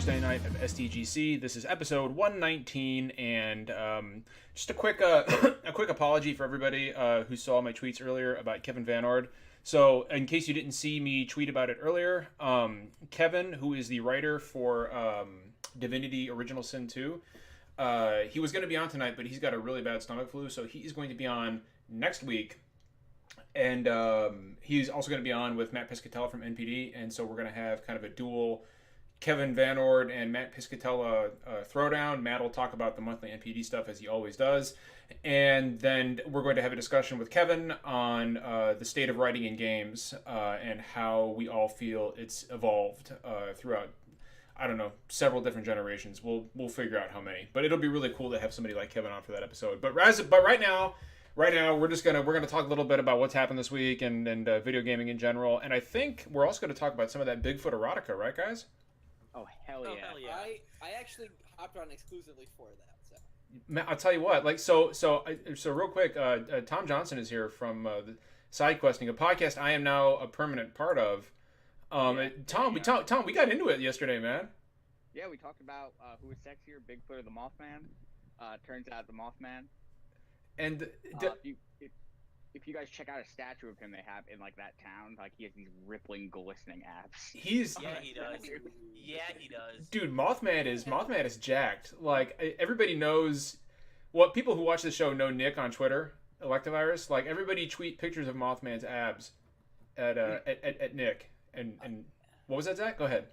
Thursday night of SDGC. This is episode 119, and just a quick a quick apology for everybody who saw my tweets earlier about Kevin Van Ord. So, in case you didn't see me tweet about it earlier, Kevin, who is the writer for Divinity Original Sin 2, he was going to be on tonight, but he's got a really bad stomach flu, so he is going to be on next week. And he's also going to be on with Matt Piscatella from NPD, and so we're going to have kind of a dual Kevin Van Ord and Matt Piscatella throwdown. Matt will talk about the monthly NPD stuff as he always does, and then we're going to have a discussion with Kevin on the state of writing in games and how we all feel it's evolved throughout, I don't know, several different generations. We'll figure out how many, but it'll be really cool to have somebody like Kevin on for that episode. But right now, we're gonna talk a little bit about what's happened this week and video gaming in general, and I think we're also gonna talk about some of that Bigfoot erotica, right, guys? Oh hell yeah! Hell yeah. I actually hopped on exclusively for that. So Matt, I'll tell you what, like so real quick, Tom Johnson is here from the Side Questing, a podcast I am now a permanent part of. Tom, we got into it yesterday, man. Yeah, we talked about who was sexier, Bigfoot or the Mothman. Turns out the Mothman. And if you guys check out a statue of him they have in like that town, like he has these rippling, glistening abs. he does. Yeah, he does. Dude, Mothman is jacked. Like everybody knows, what people who watch the show know Nick on Twitter, Electivirus. Like everybody tweet pictures of Mothman's abs at Nick. And what was that, Zach? Go ahead.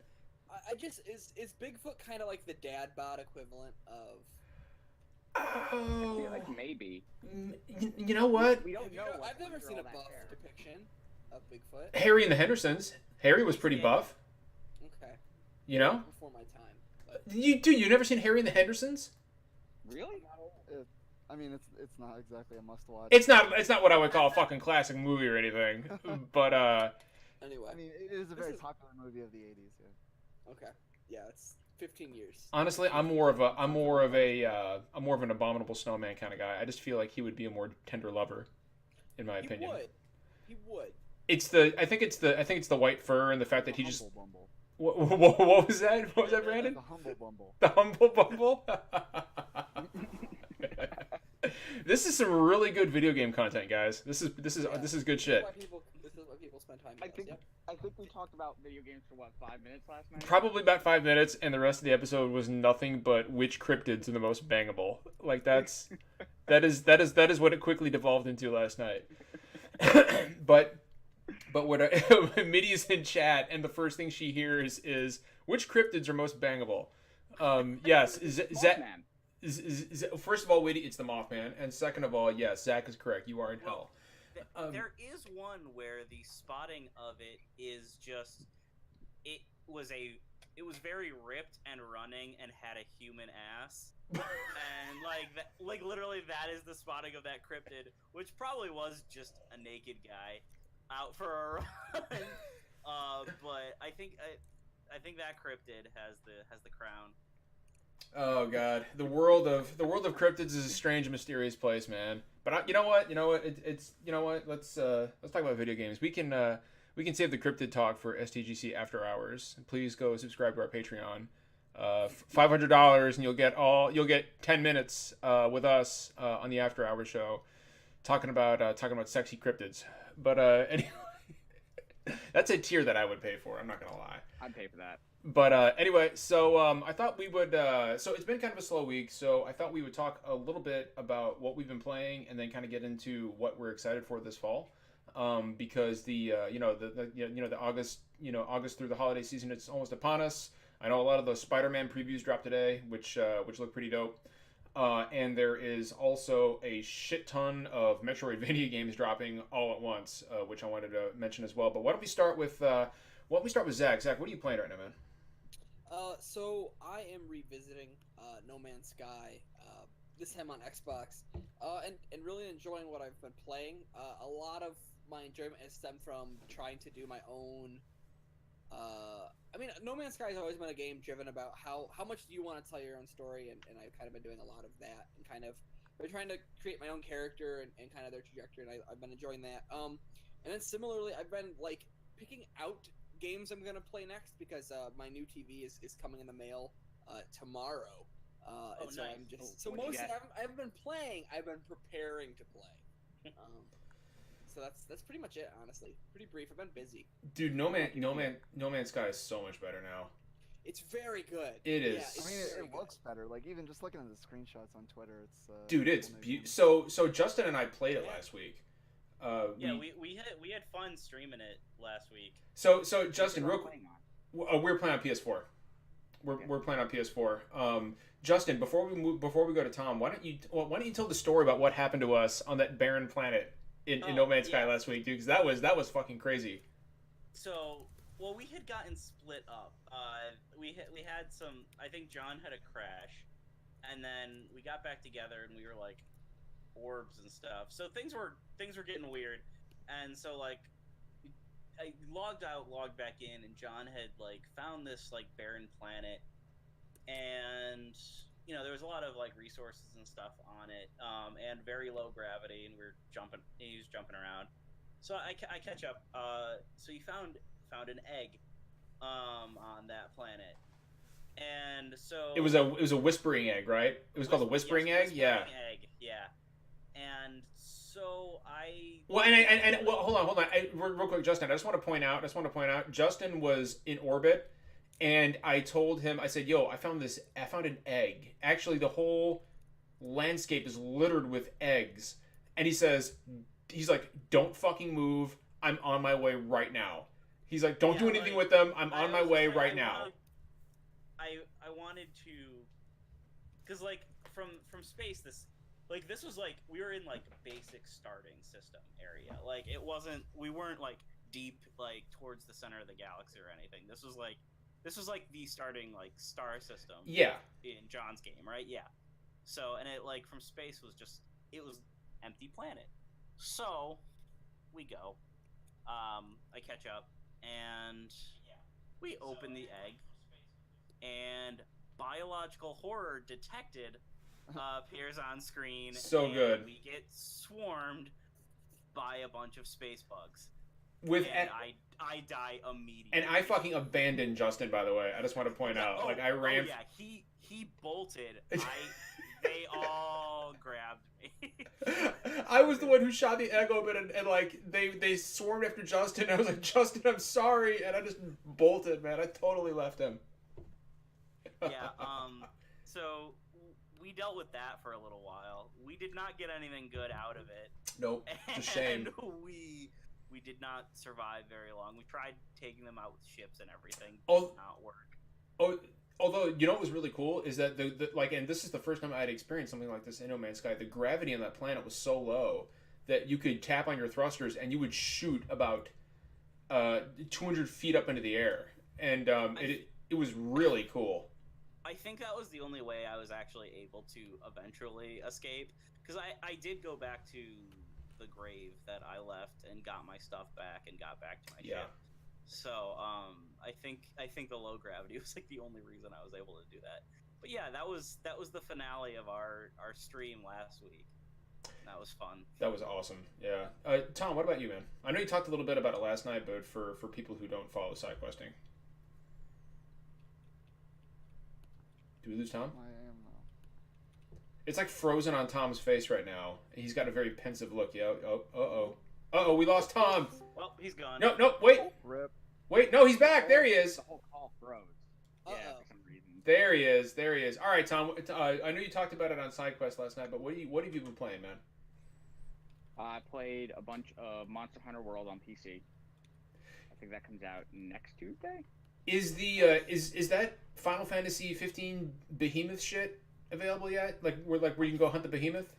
I just is Bigfoot kind of like the dad bod equivalent of? Oh, I feel like maybe. You know what? We don't know. I've never seen a buff depiction of Bigfoot. Harry and the Hendersons. Harry was pretty buff. Okay. You know? Before my time. But... You never seen Harry and the Hendersons? Really? I mean, it's not exactly a must-watch. It's not what I would call a fucking classic movie or anything. But anyway. I mean, it is a very popular movie of the '80s. Yeah. Okay. Yeah, it's 15 years. Honestly, I'm more of an Abominable Snowman kind of guy. I just feel like he would be a more tender lover, in my opinion. He would. I think it's the white fur and the fact that he just. Bumble. What was that? What was that, Brandon? The humble bumble. The humble bumble. This is some really good video game content, guys. This is good shit. This is what people spend time with. I think we talked about video games for 5 minutes last night. Probably about 5 minutes, and the rest of the episode was nothing but which cryptids are the most bangable. Like that is what it quickly devolved into last night. but what Midi's in chat, and the first thing she hears is which cryptids are most bangable. Yes, is that. First of all, Witty, it's the Mothman, and second of all, yes, Zach is correct. You are in hell. There is one where the spotting of it is just it was very ripped and running and had a human ass, and literally that is the spotting of that cryptid, which probably was just a naked guy out for a run. But I think that cryptid has the crown. Oh God, the world of cryptids is a strange, mysterious place, man. But you know what? It's Let's talk about video games. We can save the cryptid talk for STGC After Hours. Please go subscribe to our Patreon. $500 and you'll get 10 minutes with us on the After Hours show, talking about sexy cryptids. But anyway, that's a tier that I would pay for. I'm not gonna lie. I'd pay for that. But anyway, so I thought we would. So it's been kind of a slow week, so I thought we would talk a little bit about what we've been playing, and then kind of get into what we're excited for this fall. Because the August through the holiday season, it's almost upon us. I know a lot of those Spider-Man previews dropped today, which look pretty dope. And there is also a shit ton of Metroidvania games dropping all at once, which I wanted to mention as well. But why don't we start with Zach? Zach, what are you playing right now, man? So I am revisiting No Man's Sky, this time on Xbox, and really enjoying what I've been playing. A lot of my enjoyment has stemmed from trying to do my own. I mean, No Man's Sky has always been a game driven about how much do you want to tell your own story, and I've kind of been doing a lot of that, and kind of been trying to create my own character and kind of their trajectory, and I've been enjoying that. And then similarly, I've been like picking out games I'm gonna play next because my new TV is coming in the mail tomorrow. And so nice. I'm just Oh, what'd you mostly get? I haven't been playing. I've been preparing to play. So that's pretty much it, honestly. Pretty brief. I've been busy. Dude, No Man's Sky is so much better now. It's very good. It is. Yeah, I it's mean, very it good. looks better. Like even just looking at the screenshots on Twitter, it's Dude, it's amazing. so Justin and I played it last week. Yeah, we had fun streaming it last week. So Justin, What real are you quick, playing on? we're playing on PS4. Okay. We're playing on PS4. Justin, before we go to Tom, why don't you tell the story about what happened to us on that barren planet in No Man's Sky last week, dude? Because that was fucking crazy. So, well, we had gotten split up. We had some. I think John had a crash, and then we got back together, and we were like orbs and stuff. So things were getting weird, and so like I logged out, logged back in, and John had like found this like barren planet, and you know there was a lot of like resources and stuff on it, and very low gravity, and he was jumping around. So I catch up. So you found an egg, on that planet, and so It was a whispering egg, right? It was called a whispering egg. Yeah. Egg. Yeah. And so I. Well, and well, hold on. Real quick, Justin. I just want to point out. Justin was in orbit, and I told him. I said, "Yo, I found an egg. Actually, the whole landscape is littered with eggs." And he's like, "Don't fucking move. I'm on my way right now." He's like, "Don't do anything with them. I'm on my way right now." I wanted to, because like from space, this was like we were in like basic starting system area. Like we weren't like deep like towards the center of the galaxy or anything. This was like the starting like star system. Yeah. In John's game, right? Yeah. So and it like from space it was empty planet. So we go. I catch up and we open the egg and biological horror detected appears on screen. So and good. We get swarmed by a bunch of space bugs. I die immediately. And I fucking abandoned Justin, by the way. I just want to point out. Like I ran. Oh yeah, he bolted. They all grabbed me. I was the one who shot the egg open, and like they swarmed after Justin. I was like, Justin, I'm sorry, and I just bolted, man. I totally left him. Yeah. So we dealt with that for a little while. We did not get anything good out of it. Nope. It's a shame. And we did not survive very long. We tried taking them out with ships and everything. Oh. Did not work. Although, you know what was really cool is that the like, and this is the first time I had experienced something like this in No Man's Sky. The gravity on that planet was so low that you could tap on your thrusters and you would shoot about 200 feet up into the air, and it was really cool. I think that was the only way I was actually able to eventually escape, because I did go back to the grave that I left and got my stuff back and got back to my ship. So I think the low gravity was like the only reason I was able to do that. But yeah, that was the finale of our stream last week. That was fun. That was awesome. Yeah. Tom, what about you, man? I know you talked a little bit about it last night, but for people who don't follow side questing. Do we lose Tom? I am now. It's like frozen on Tom's face right now. He's got a very pensive look. Yeah. Uh-oh, we lost Tom. Well, he's gone. No, wait. Rip. Wait, no, he's back. There he is. The whole call froze. Yeah, for some reason. There he is. All right, Tom. I know you talked about it on SideQuest last night, but what have you been playing, man? I played a bunch of Monster Hunter World on PC. I think that comes out next Tuesday. Is the is that Final Fantasy 15 Behemoth shit available yet? Like where you can go hunt the Behemoth?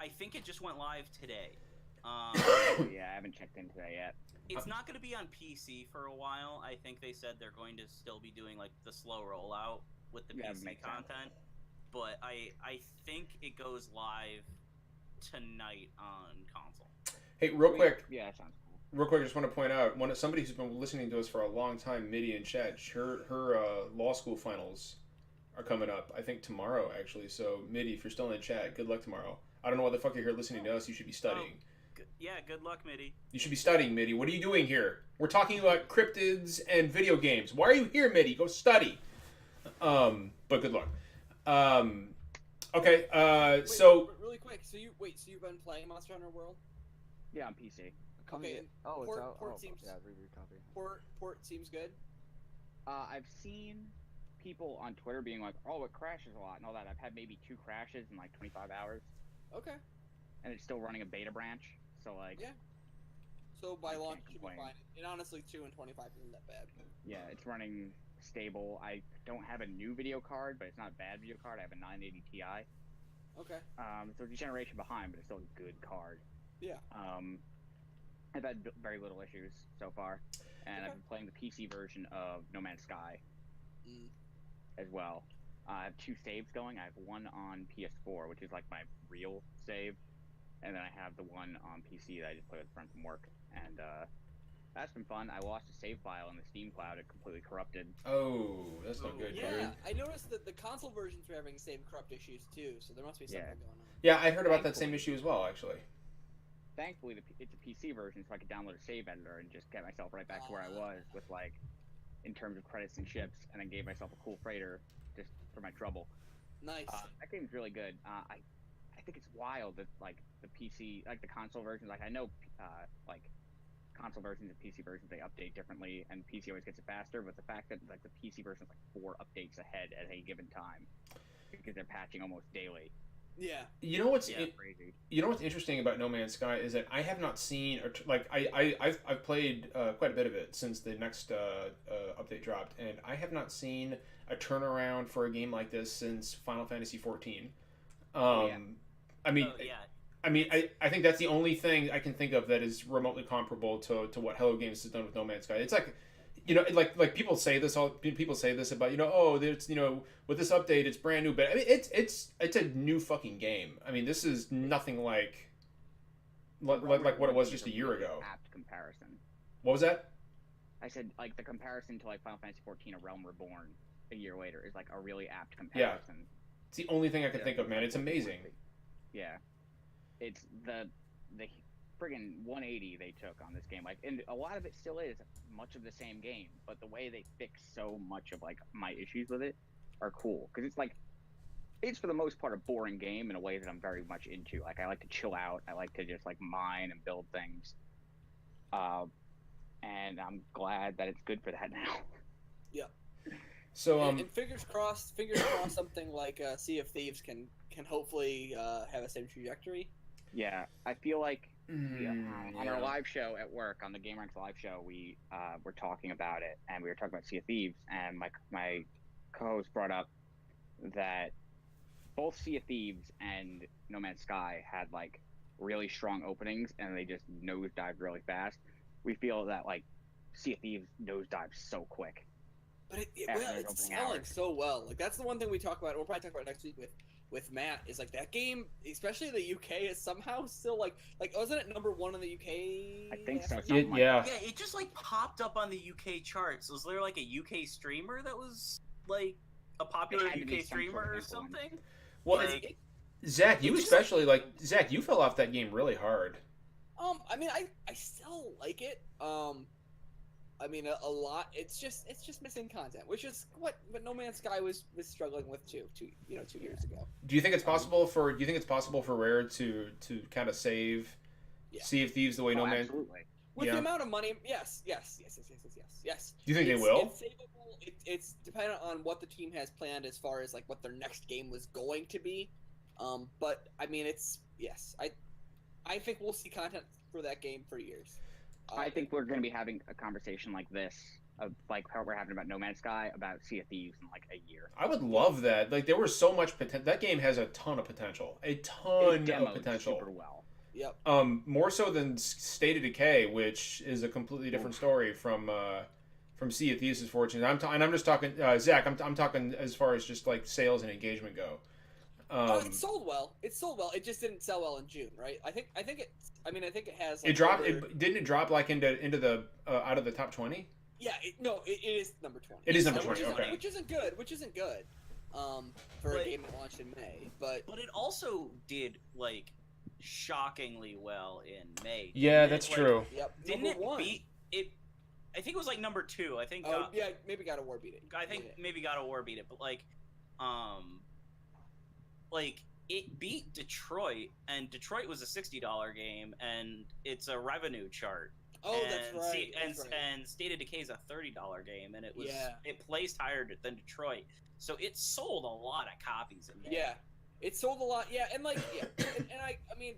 I think it just went live today. Yeah, I haven't checked into that yet. It's not going to be on PC for a while. I think they said they're going to still be doing like the slow rollout with the PC content. But I think it goes live tonight on console. Hey, real quick. Yeah, that sounds cool. Real quick, I just want to point out somebody who's been listening to us for a long time, Midi in chat. Her law school finals are coming up. I think tomorrow, actually. So Midi, if you're still in chat, good luck tomorrow. I don't know why the fuck you're here listening to us. You should be studying. Yeah, good luck, Mitty. You should be studying, Mitty. What are you doing here? We're talking about cryptids and video games. Why are you here, Mitty? Go study. But good luck. Okay. Wait, So really quick. So you've been playing Monster Hunter World? Yeah, on PC. Okay, Oh, it's out. port Oh, seems- yeah, review copy. Port seems good. I've seen people on Twitter being like, "Oh, it crashes a lot" and all that. I've had maybe 2 crashes in like 25 hours, Okay. and it's still running a beta branch. So like, Yeah. So by I launch can't it should be complain. fine. And honestly, 2 and 25 isn't that bad. yeah, it's running stable. I don't have a new video card, but it's not a bad video card. I have a 980 Ti. Okay. So it's a generation behind, but it's still a good card. Yeah. I've had very little issues so far, and Okay. I've been playing the PC version of No Man's Sky Mm. as well. I have 2 saves going. I have one on PS4, which is like my real save, and then I have the one on PC that I just played with a friend from work, and that's been fun. I lost a save file in the Steam cloud; it completely corrupted. oh, that's not good, Yeah, dude. I noticed that the console versions were having the same corrupt issues too, so there must be something Yeah. going on. Yeah, I heard about that same issue as well, actually. Thankfully, it's a PC version, so I could download a save editor and just get myself right back to where I was with like, in terms of credits and ships, and then gave myself a cool freighter just for my trouble. Nice. That game's really good. I think it's wild that like the PC, like the console versions, like I know like console versions and PC versions they update differently, and PC always gets it faster. But the fact that like the PC version is like 4 updates ahead at a given time because they're patching almost daily. Yeah. You know what's Crazy. you know what's interesting about No Man's Sky is that I have not seen I've played quite a bit of it since the next update dropped, and I have not seen a turnaround for a game like this since Final Fantasy 14. Yeah. I mean, Oh, yeah. I think that's the only thing I can think of that is remotely comparable to what Hello Games has done with No Man's Sky. It's like, you know, like people say this about, you know, oh, it's, you know, with this update it's brand new, but I mean it's a new fucking game. I mean, this is nothing like what it was just a year ago. Apt comparison. What was that? I said like the comparison to like Final Fantasy 14, A Realm Reborn, a year later is like a really apt comparison. It's the only thing I can think of, man. It's amazing. Yeah, it's the friggin' 180 they took on this game. Like, and a lot of it still is much of the same game, but the way they fix so much of like my issues with it are cool because it's like it's for the most part a boring game in a way that I'm very much into. Like, I like to chill out. I like to just like mine and build things. And I'm glad that it's good for that now. Yep. So and fingers crossed, something like Sea of Thieves can hopefully have the same trajectory. Yeah, I feel like on yeah. our live show at work, on the Game Ranks live show, we were talking about it, and we were talking about Sea of Thieves, and my co-host brought up that both Sea of Thieves and No Man's Sky had like really strong openings, and they just nosedived really fast. We feel that like Sea of Thieves nosedives so quick. But After well, those it's opening selling hours. so well. Like that's the one thing we talk about. We'll probably talk about it next week with Matt. Is like that game, especially the UK, is somehow still like wasn't it #1 in the UK? I think so. last something like yeah. Yeah, it just like popped up on the UK charts. Was there like a UK streamer that was like a popular It had to be UK some sort streamer of or influence. something? Well, Like, Zach, you it's just especially Zach, you fell off that game really hard. I mean, I still like it. I mean, a lot. It's just missing content, which is what No Man's Sky was struggling with two years ago. Do you think it's possible for Rare to kind of save Yeah. Sea of Thieves the way Oh, No Man? absolutely. With Yeah. the amount of money, yes. Do you think they will? It's savable. It's dependent on what the team has planned as far as like what their next game was going to be. But I mean, I think we'll see content for that game for years. I think we're going to be having a conversation like this, of like how we're having about No Man's Sky, about Sea of Thieves in like a year. I would love that. Like, there was so much potential. That game has a ton of potential. A It ton of demoed potential. super well. Yep. More so than State of Decay, which is a completely different story from Sea of Thieves' fortunes. I'm just talking, Zach. I'm talking as far as just like sales and engagement go. It sold well. It just didn't sell well in June, right? I think it has. Like, It dropped. over- Didn't it drop like into the out of the top 20? Yeah. It is number 20. It is number Which 20. Okay. Which isn't good. For a But- game that launched in May, but but it also did like shockingly well in May. Yeah, Didn't that's it? true. Yep. Didn't Number it one. beat it? I think it was like number 2. I think. Oh yeah, maybe God of War beat it. I think Yeah. maybe God of War beat it, but like it beat Detroit, and Detroit was a $60 game, and it's a revenue chart. Oh, and that's right. That's right. And State of Decay is a $30 game, and it placed higher than Detroit, so it sold a lot of copies in May. Yeah, it sold a lot. Yeah, and like and I mean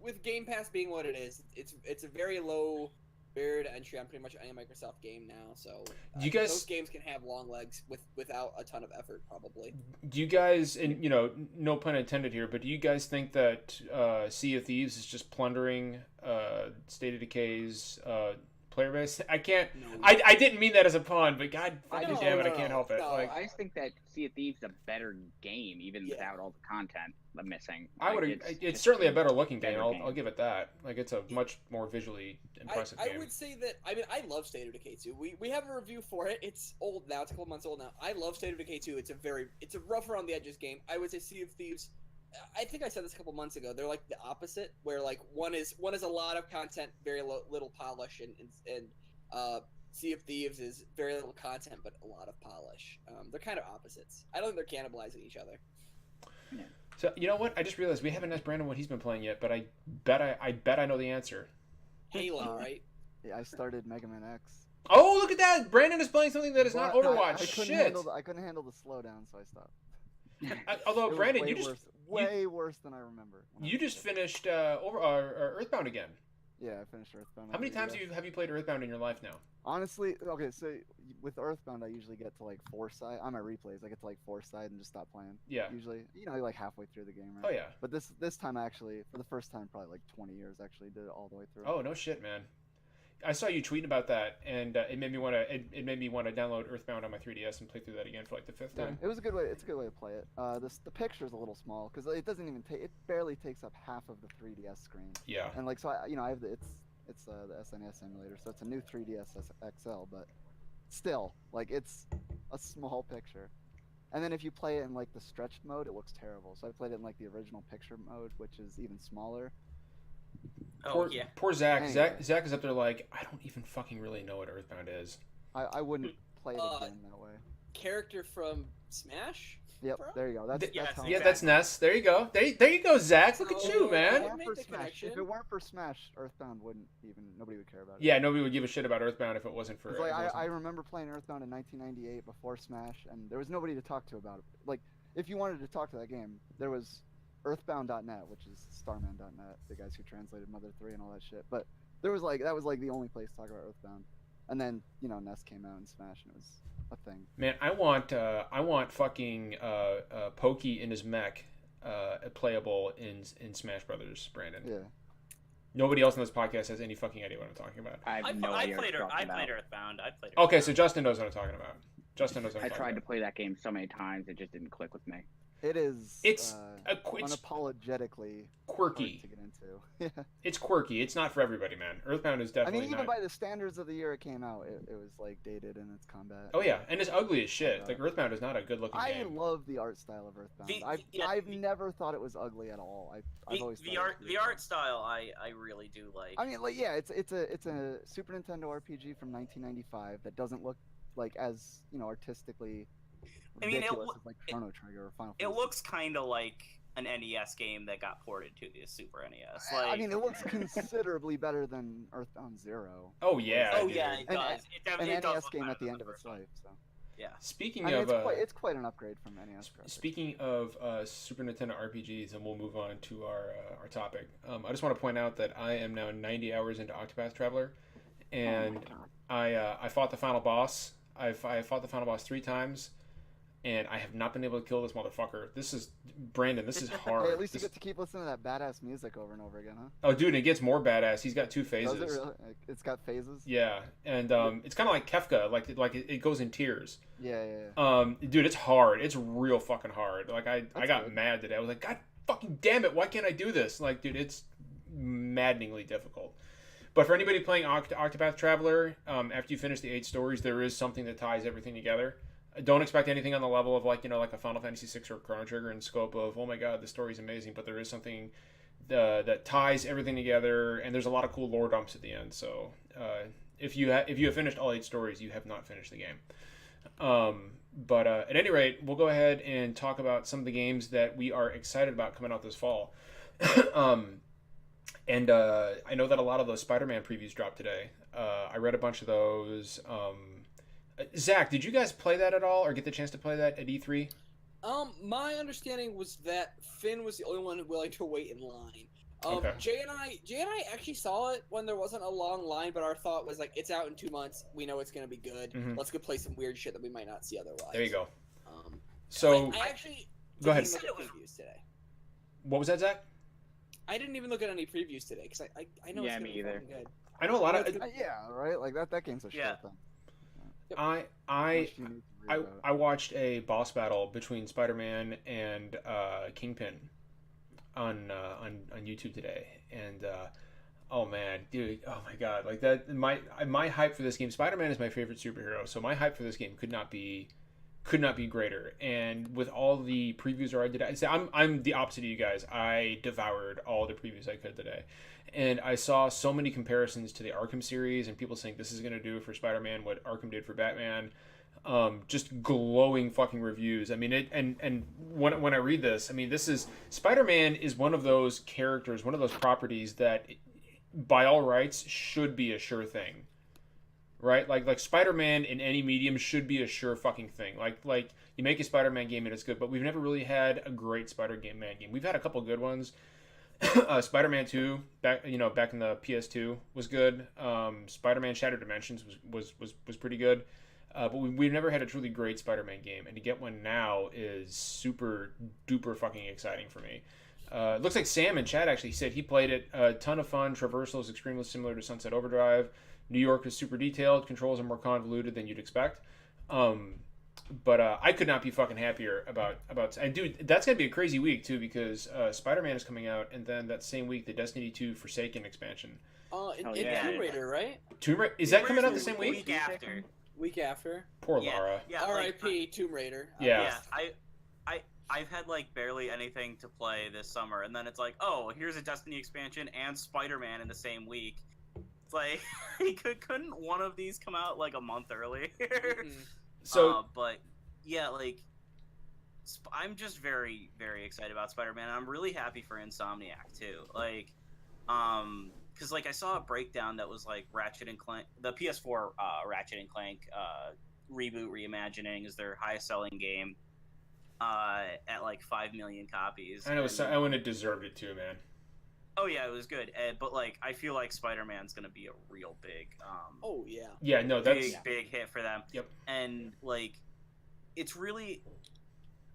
with Game Pass being what it is, it's a very low barrier to entry on pretty much any Microsoft game now. So You guys- those games can have long legs without a ton of effort, probably. Do you guys, and no pun intended here, but do you guys think that Sea of Thieves is just plundering State of Decay's player base? I can't. No. I didn't mean that as a pun, but God fucking No, damn it, I no, can't no, help it. no, Like, I just think that Sea of Thieves is a better game, even Yeah. without all the content missing. I would. Like, It's certainly a better looking game. better I'll game. give it that. Like, it's a much more visually impressive I game. would say that I love State of Decay 2. We have a review for it. It's old now. It's a couple months old now. I love State of Decay 2. It's a rough around the edges game. I would say Sea of Thieves. I think I said this a couple months ago. They're like the opposite, where like one is a lot of content, very little polish, and Sea of Thieves is very little content but a lot of polish. They're kind of opposites. I don't think they're cannibalizing each other. So you know what? I just realized we haven't asked Brandon what he's been playing yet, but I bet I know the answer. Halo, right? Yeah, I started Mega Man X. Oh, look at that! Brandon is playing something that is not But Overwatch. I couldn't Shit. I couldn't handle the slowdown, so I stopped. Although It was Brandon, way you just worse, way worse than I remember. when I you was just a kid. finished Earthbound again. Yeah, I finished Earthbound. How on many times 3DS. have you played Earthbound in your life now? Honestly, okay, so with Earthbound, I usually get to like 4-side. On my replays, I get to like 4-side and just stop playing. Yeah. Usually, like halfway through the game, right? Oh yeah. But this time, actually, for the first time, probably like 20 years, actually did it all the way through. Oh no shit, man. I saw you tweeting about that, and it made me want to. It made me want to download Earthbound on my 3DS and play through that again for like the 5th Yeah, time. it was a good way. It's a good way to play it. The picture's a little small because it doesn't even take. It barely takes up half of the 3DS screen. Yeah. And like so, I have it's the SNES emulator, so it's a new 3DS XL, but still, like it's a small picture. And then if you play it in like the stretched mode, it looks terrible. So I played it in like the original picture mode, which is even smaller. Oh yeah. Poor Zach. Anyway. Zach is up there like, I don't even fucking really know what Earthbound is. I wouldn't play it again that way. Character from Smash? Yep, Bro? there you go. That's Yes, how Yeah, Exactly. that's Ness. There you go. There you go, Zach. Look at Oh, you, If man. it I weren't made for the Smash, connection. if it weren't for Smash, Earthbound wouldn't even nobody would care about it. Yeah, nobody would give a shit about Earthbound if it wasn't for. 'Cause, like, if it wasn't- I remember playing Earthbound in 1998 before Smash, and there was nobody to talk to about it. Like, if you wanted to talk to that game, there was Earthbound.net, which is Starman.net, the guys who translated Mother 3 and all that shit. But there was that was like the only place to talk about Earthbound. And then NES came out and Smash, and it was a thing. Man, I want fucking Pokey in his mech playable in Smash Brothers, Brandon. Yeah. Nobody else on this podcast has any fucking idea what I'm talking about. I have I no idea what played you're talking about. Earthbound. I played. Okay, Earthbound. so Justin knows what I'm talking about. Justin knows what I I'm talking tried to about. play that game so many times, it just didn't click with me. It is. It's it's unapologetically quirky. hard to get into. Yeah. It's quirky. It's not for everybody, man. Earthbound is I definitely mean, even not. by the standards of the year it came out, it was like dated in its combat. Oh yeah, and it's ugly as shit. Uh, Like Earthbound is not a good looking I game. love the art style of Earthbound. The- I've never thought it was ugly at all. I've always thought it was the art style I really do like. I mean, like, yeah, it's a Super Nintendo RPG from 1995 that doesn't look like as artistically I mean, it ridiculous loo- as like Chrono Trigger or Final It Fantasy. looks kind of like an NES game that got ported to the Super NES. I mean, it looks considerably better than Earthbound Zero, Oh yeah. oh dude. yeah, it An- does. an It does NES look game better at the than end of its first one. life. So Yeah. Speaking I mean, of it's quite an upgrade from NES. graphics. speaking of Super Nintendo RPGs, and we'll move on to our topic. I just want to point out that I am now 90 hours into Octopath Traveler, and I fought the final boss. I fought the final boss 3 times, and I have not been able to kill this motherfucker. This is Brandon. This is hard. Hey, at least you This- get to keep listening to that badass music over and over again, huh? Oh, dude, it gets more badass. He's got 2 Does phases. it really? Like, it's got phases. Yeah, and it's kind of like Kefka. Like it goes in tiers. Yeah. Dude, it's hard. It's real fucking hard. Like I That's got good. mad today. I was like, God fucking damn it! Why can't I do this? Like, dude, it's maddeningly difficult. But for anybody playing Octopath Traveler, after you finish the 8 stories, there is something that ties everything together. Don't expect anything on the level of like a Final Fantasy VI or Chrono Trigger in scope of, oh my god, the story's amazing. But there is something that ties everything together, and there's a lot of cool lore dumps at the end. So if you have finished all 8 stories, you have not finished the game. But at any rate, we'll go ahead and talk about some of the games that we are excited about coming out this fall. And I know that a lot of those Spider-Man previews dropped today. I read a bunch of those. Zach, did you guys play that at all, or get the chance to play that at E3? My understanding was that Finn was the only one willing to wait in line. Okay. Jay and I actually saw it when there wasn't a long line, but our thought was like, it's out in 2 months. We know it's gonna be good. Mhm. Let's go play some weird shit that we might not see otherwise. There you go. So I actually go ahead. didn't even look at previews today. What was that, Zach? I didn't even look at any previews today because I know Yeah, it's gonna me be either. fucking good. I know a lot of. Yeah, right. Like that game's a shit Yeah. thing. I Much you need to read about it. I watched a boss battle between Spider-Man and Kingpin on YouTube today, and oh man, dude, oh my god, like that. My hype for this game. Spider-Man is my favorite superhero, so my hype for this game could not be greater. And with all the previews I did, I'm the opposite of you guys. I devoured all the previews I could today, and I saw so many comparisons to the Arkham series, and people saying this is going to do for Spider-Man what Arkham did for Batman. Just glowing fucking reviews. I mean, and when I read this, I mean, this is Spider-Man is one of those characters, one of those properties that, by all rights, should be a sure thing. Right, like Spider-Man in any medium should be a sure fucking thing. Like you make a Spider-Man game and it's good, but we've never really had a great Spider-Man game. We've had a couple good ones. Spider-Man 2 back in the PS2 was good. Spider-Man Shattered Dimensions was pretty good. But we've never had a truly great Spider-Man game, and to get one now is super duper fucking exciting for me. It looks like Sam in chat actually said he played it. A ton of fun. Traversal is extremely similar to Sunset Overdrive. New York is super detailed. Controls are more convoluted than you'd expect. But I could not be fucking happier about. And dude, that's gonna be a crazy week too, because Spider-Man is coming out, and then that same week the Destiny 2 Forsaken expansion. In yeah. Tomb Raider, right? Is that coming out the same week? Week after. Week after. Poor Yeah, Lara. yeah, R.I.P. Tomb Raider. Yeah. I've had like barely anything to play this summer, and then it's like, oh, here's a Destiny expansion and Spider-Man in the same week. It's like, couldn't one of these come out like a month earlier? So, but yeah, like, I'm just very, very excited about Spider-Man. I'm really happy for Insomniac too. Like, because like I saw a breakdown that was like Ratchet and Clank, the PS4 Ratchet and Clank reboot reimagining is their highest selling game at like 5 million copies. I know, I wouldn't have deserved it too, man. Oh yeah, it was good. But like, I feel like Spider-Man's gonna be a real big, Oh yeah. Yeah, no, that's big hit for them. Yep. And like, it's really,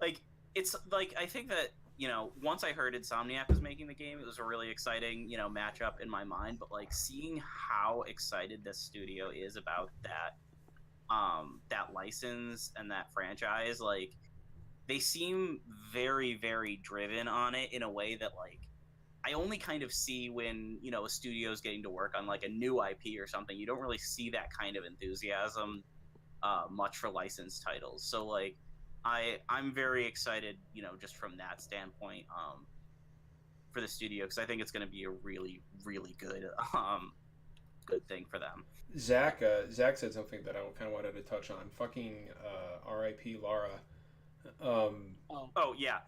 like, it's like, I think that, you know, once I heard Insomniac was making the game, it was a really exciting, you know, matchup in my mind. But like, seeing how excited this studio is about that, that license and that franchise, like, they seem very, very driven on it in a way that, like, I only kind of see when, you know, a studio's getting to work on like a new IP or something. You don't really see that kind of enthusiasm much for licensed titles. So like, I'm very excited, you know, just from that standpoint, for the studio, because I think it's going to be a really, really good good thing for them. Zach said something that I kind of wanted to touch on. Fucking R.I.P. Lara. Oh yeah.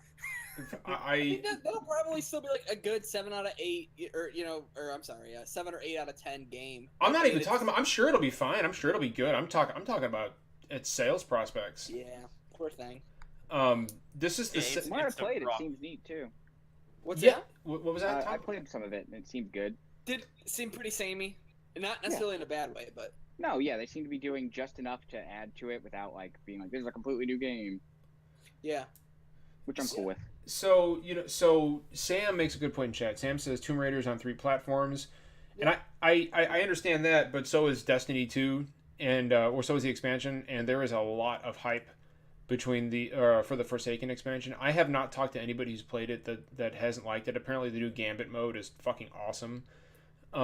I think that'll probably still be like a good 7 out of 8, or I'm sorry, 7 or 8 out of 10 game. I'm not even talking about. I'm sure it'll be fine. I'm sure it'll be good. I'm talking about its sales prospects. Yeah, poor thing. This is the. It's- When I it's the played, it rough- seems neat too. What's Yeah. that? What was that? I Tom? played some of it, and it seemed good. Did seem pretty samey, not necessarily in a bad way, but No, yeah, they seem to be doing just enough to add to it without like being like, this is a completely new game, yeah. which I'm cool with. So so Sam makes a good point in chat. Sam says Tomb Raider's on 3 platforms, and I understand that, but so is Destiny 2, and or so is the expansion, and there is a lot of hype between the for the Forsaken expansion. I have not talked to anybody who's played it that hasn't liked it. Apparently, the new Gambit mode is fucking awesome. I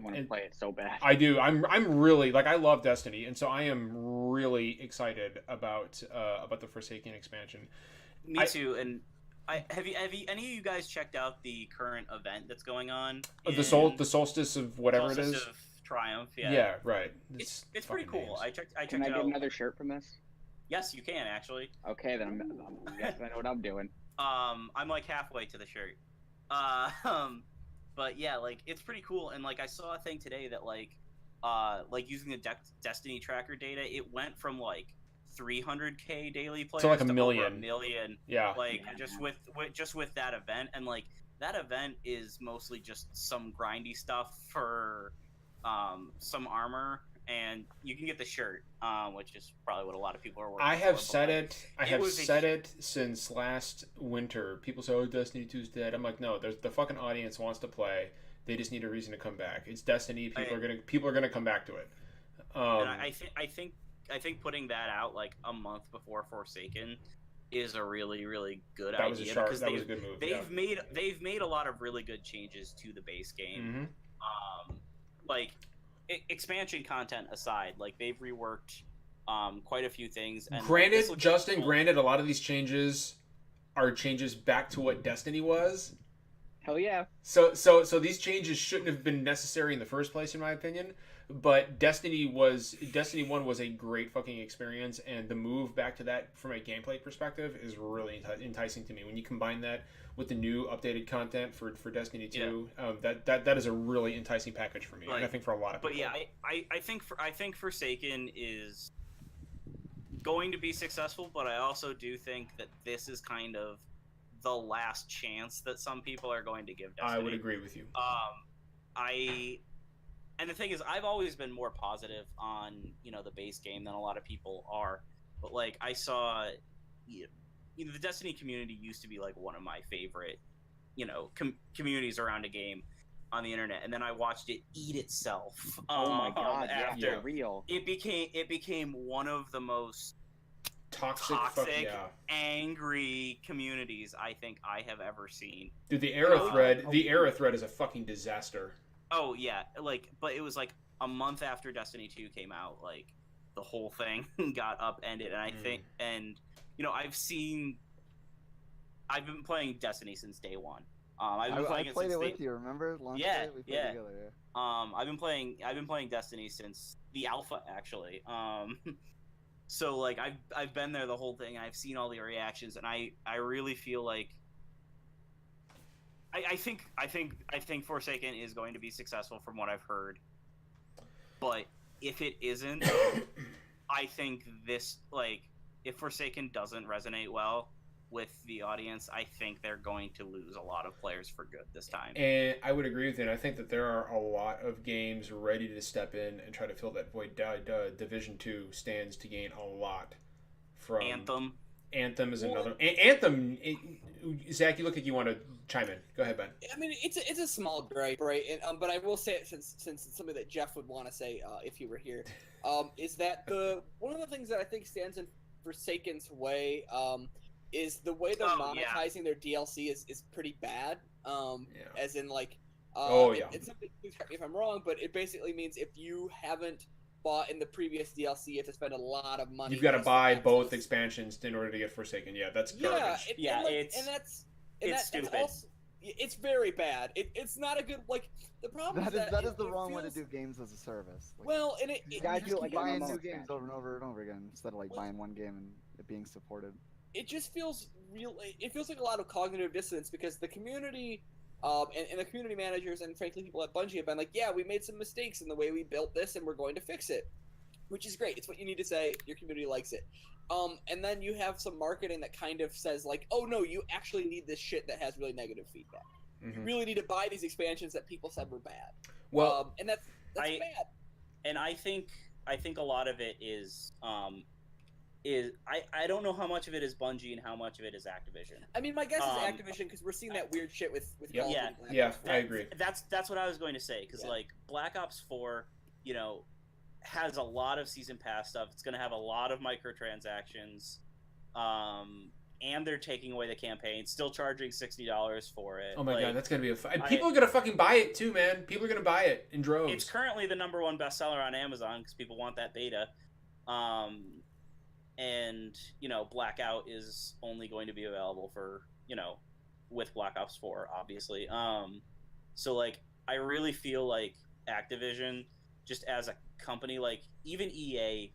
want to play it so bad. I do. I'm really like, I love Destiny, and so I am really excited about the Forsaken expansion. Me too. And Have you any of you guys checked out the current event that's going on? The solstice of whatever it is. Solstice of Triumph. Yeah. Yeah, right. It's pretty cool. names. I checked Can I it get out. another shirt from this? Yes, you can actually. Okay, then I guess I know what I'm doing. I'm like halfway to the shirt. But yeah, like it's pretty cool. And like I saw a thing today that like using the Destiny tracker data, it went from like 300K daily players like a to million. over a million. Yeah. Like just with that event, and like that event is mostly just some grindy stuff for some armor, and you can get the shirt, which is probably what a lot of people are working I have for, said but, it. I have said it since last winter. People say, "Oh, Destiny 2's dead." I'm like, no. The fucking audience wants to play. They just need a reason to come back. It's Destiny. People are gonna come back to it. And I think putting that out like a month before Forsaken is a really, really good idea. That was a good move. They've made a lot of really good changes to the base game. Mm-hmm. Like expansion content aside, like they've reworked quite a few things. And granted, a lot of these changes are changes back to what Destiny was. Hell yeah. So these changes shouldn't have been necessary in the first place, in my opinion. But Destiny 1 was a great fucking experience, and the move back to that from a gameplay perspective is really enticing to me. When you combine that with the new updated content for Destiny 2, that is a really enticing package for me, and I think for a lot of people. But yeah, I think Forsaken is going to be successful, but I also do think that this is kind of the last chance that some people are going to give Destiny. I would agree with you. And the thing is, I've always been more positive on, the base game than a lot of people are. But like I saw, the Destiny community used to be like one of my favorite, communities around a game on the internet, and then I watched it eat itself. Oh my god! After real. It became one of the most toxic, angry communities I think I have ever seen. Dude, the era thread is a fucking disaster. Oh yeah, but it was like a month after Destiny 2 came out, like the whole thing got upended, and I think, I've been playing Destiny since day one. I played it with you. Remember? Launch day? We played together. Yeah. I've been playing Destiny since the alpha, actually. So like I've been there the whole thing. I've seen all the reactions, and I really feel like. I think Forsaken is going to be successful from what I've heard, but if it isn't, I think if Forsaken doesn't resonate well with the audience, I think they're going to lose a lot of players for good this time. And I would agree with you. And I think that there are a lot of games ready to step in and try to fill that void. Division 2 stands to gain a lot from Anthem. Anthem is another. Anthem. Zach, you look like you want to chime in. Go ahead, Ben. I mean, it's a small gripe, right? And, but I will say it since it's something that Jeff would want to say if he were here, is that one of the things that I think stands in Forsaken's way is the way they're monetizing their DLC is pretty bad. As in like, it's something. Please correct me if I'm wrong, but it basically means if you haven't bought in the previous DLC, you have to spend a lot of money. You've got to buy both expansions in order to get Forsaken. Yeah, that's garbage. It's stupid. Also, it's very bad. It's not a good the problem. That is the wrong way to do games as a service. You guys keep buying new games over and over and over again instead of buying one game and it being supported. It just feels real. It feels like a lot of cognitive dissonance because the community. And the community managers and frankly people at Bungie have been like, yeah, we made some mistakes in the way we built this and we're going to fix it, which is great. It's what you need to say. Your community likes it. And then you have some marketing that kind of says like, oh no, you actually need this shit that has really negative feedback. Mm-hmm. You really need to buy these expansions that people said were bad. Well, and that's bad. And I think a lot of it is I don't know how much of it is Bungie and how much of it is Activision. I mean, my guess is Activision because we're seeing that weird shit with I agree. That's what I was going to say because like Black Ops 4, has a lot of season pass stuff. It's going to have a lot of microtransactions, and they're taking away the campaign, still charging $60 for it. Oh my god, that's going to be people are going to fucking buy it too, man. People are going to buy it in droves. It's currently the #1 bestseller on Amazon because people want that beta. And Blackout is only going to be available for with Black Ops 4, obviously. So like I really feel like Activision, just as a company, like even EA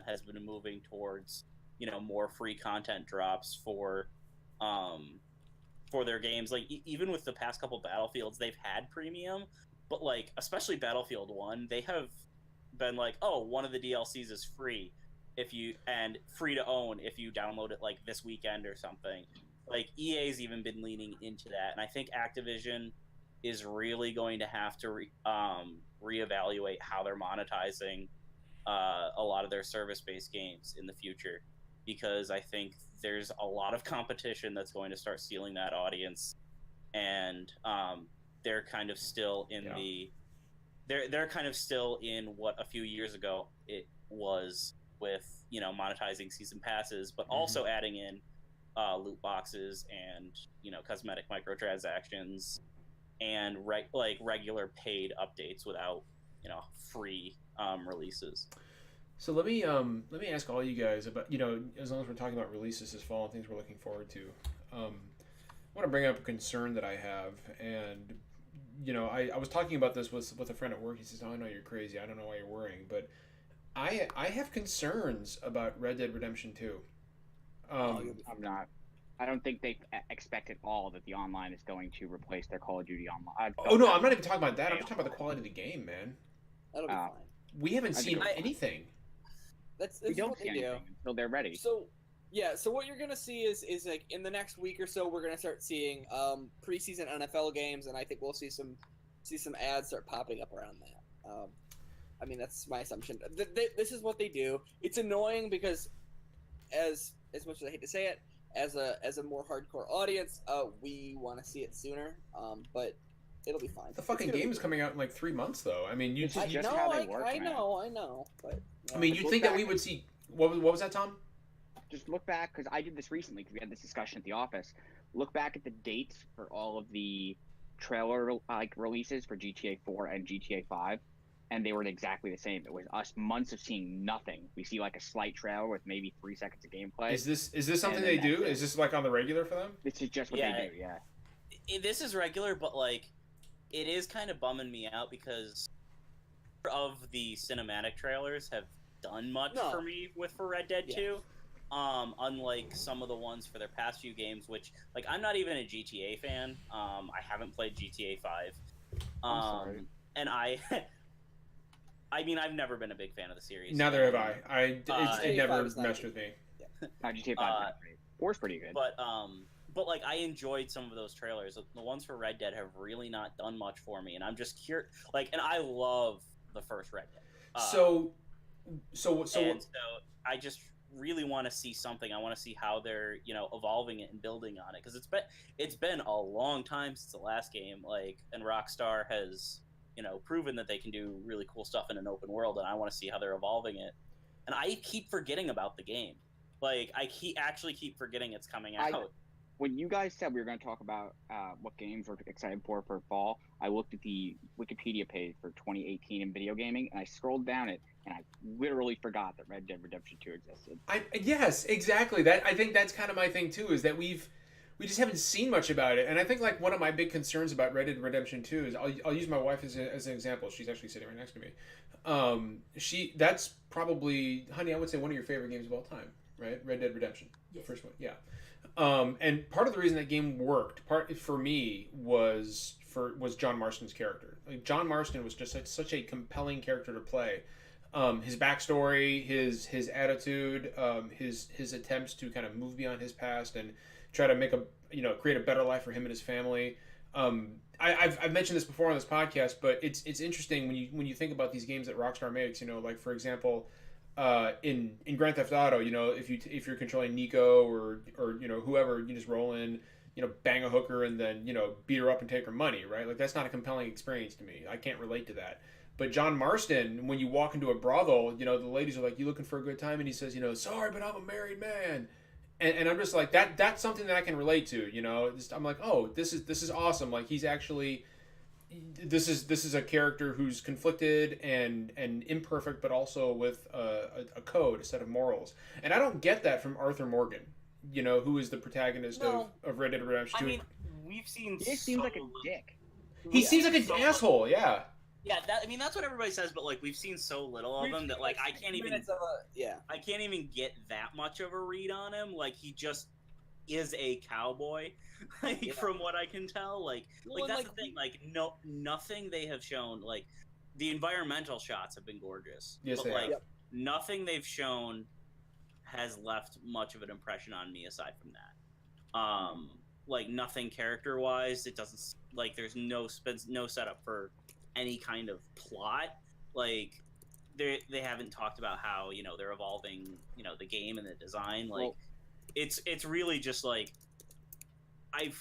has been moving towards more free content drops for their games. Like even with the past couple Battlefields, they've had premium, but like especially Battlefield 1, they have been like, oh, one of the DLCs is free if you and free to own if you download it like this weekend or something. Like EA's even been leaning into that, and I think Activision is really going to have to reevaluate how they're monetizing a lot of their service-based games in the future, because I think there's a lot of competition that's going to start stealing that audience, and they're kind of still in they're kind of still in what a few years ago it was with monetizing season passes, but also adding in loot boxes and cosmetic microtransactions and regular paid updates without free releases. So let me ask all you guys about, as long as we're talking about releases this fall and things we're looking forward to. I want to bring up a concern that I have, and I was talking about this with a friend at work. He says, "Oh, I know you're crazy. I don't know why you're worrying, but I have concerns about Red Dead Redemption 2." I'm not. I don't think they expect at all that the online is going to replace their Call of Duty online. Oh no, I'm not even talking about that. I'm just talking about the quality of the game, man. That'll be fine. We haven't seen anything. That's we don't what see they do. anything until they're ready. So what you're gonna see is like in the next week or so, we're gonna start seeing preseason NFL games, and I think we'll see some ads start popping up around that. I mean, that's my assumption. This is what they do. It's annoying because, as much as I hate to say it, as a more hardcore audience, we want to see it sooner. But it'll be fine. The fucking game is coming out in like 3 months, though. I mean, It's just how they work, I man. know. But I mean, you'd think that we would see. What was that, Tom? Just look back, because I did this recently because we had this discussion at the office. Look back at the dates for all of the trailer releases for GTA 4 and GTA 5, and they were exactly the same. It was us months of seeing nothing. We see like a slight trailer with maybe 3 seconds of gameplay. Is this something they do? Is this like on the regular for them? This is just what they do. Yeah. This is regular, but like, it is kind of bumming me out because of the cinematic trailers have done much for me for Red Dead 2. Unlike some of the ones for their past few games, which like I'm not even a GTA fan. I haven't played GTA 5. I'm sorry. And I mean, I've never been a big fan of the series. Neither have I. It never messed with me. No, GTA 5 is great. 4's pretty good. But like I enjoyed some of those trailers. The ones for Red Dead have really not done much for me, and I'm just curious. Like, and I love the first Red Dead. So I just really want to see something. I want to see how they're evolving it and building on it, because it's been a long time since the last game. Like, and Rockstar has proven that they can do really cool stuff in an open world, and I want to see how they're evolving it. And I keep forgetting about the game. Like, I actually keep forgetting it's coming out. When you guys said we were going to talk about what games we're excited for fall, I looked at the Wikipedia page for 2018 in video gaming, and I scrolled down it, and I literally forgot that Red Dead Redemption 2 existed. Yes, exactly. I think that's kind of my thing too, is that we just haven't seen much about it. And I think like one of my big concerns about Red Dead Redemption 2 is I'll use my wife as an example. She's actually sitting right next to me. That's probably, honey, I would say one of your favorite games of all time, right? Red Dead Redemption, the first one, yeah. And part of the reason that game worked, for me, was John Marston's character. Like, John Marston was just such a compelling character to play. His backstory, his attitude, his attempts to kind of move beyond his past and try to create a better life for him and his family. I've mentioned this before on this podcast, but it's interesting when you think about these games that Rockstar makes. Like, for example, in Grand Theft Auto, if you're controlling Nico or whoever, you just roll in, bang a hooker and then beat her up and take her money, right? Like, that's not a compelling experience to me. I can't relate to that. But John Marston, when you walk into a brothel, the ladies are like, "You looking for a good time?" And he says, "Sorry, but I'm a married man." And I'm just like, that's something that I can relate to. I'm like, oh, this is awesome. Like, he's actually, this is a character who's conflicted and imperfect, but also with a code, a set of morals. And I don't get that from Arthur Morgan. who is the protagonist No. of Red Dead Redemption I 2. mean, we've seen He seems like a little- dick. He seems like an so asshole, yeah. Yeah, that's what everybody says, but like we've seen so little of him that like I can't even I can't even get that much of a read on him. Like he just is a cowboy, like Yeah. from what I can tell. Like Well, that's and, the thing. Like nothing they have shown. Like the environmental shots have been gorgeous. Yes, but they like have. Yep. nothing they've shown has left much of an impression on me aside from that. Like nothing character wise. It doesn't like there's no setup for any kind of plot. Like they haven't talked about how they're evolving the game and the design. Like it's really just like I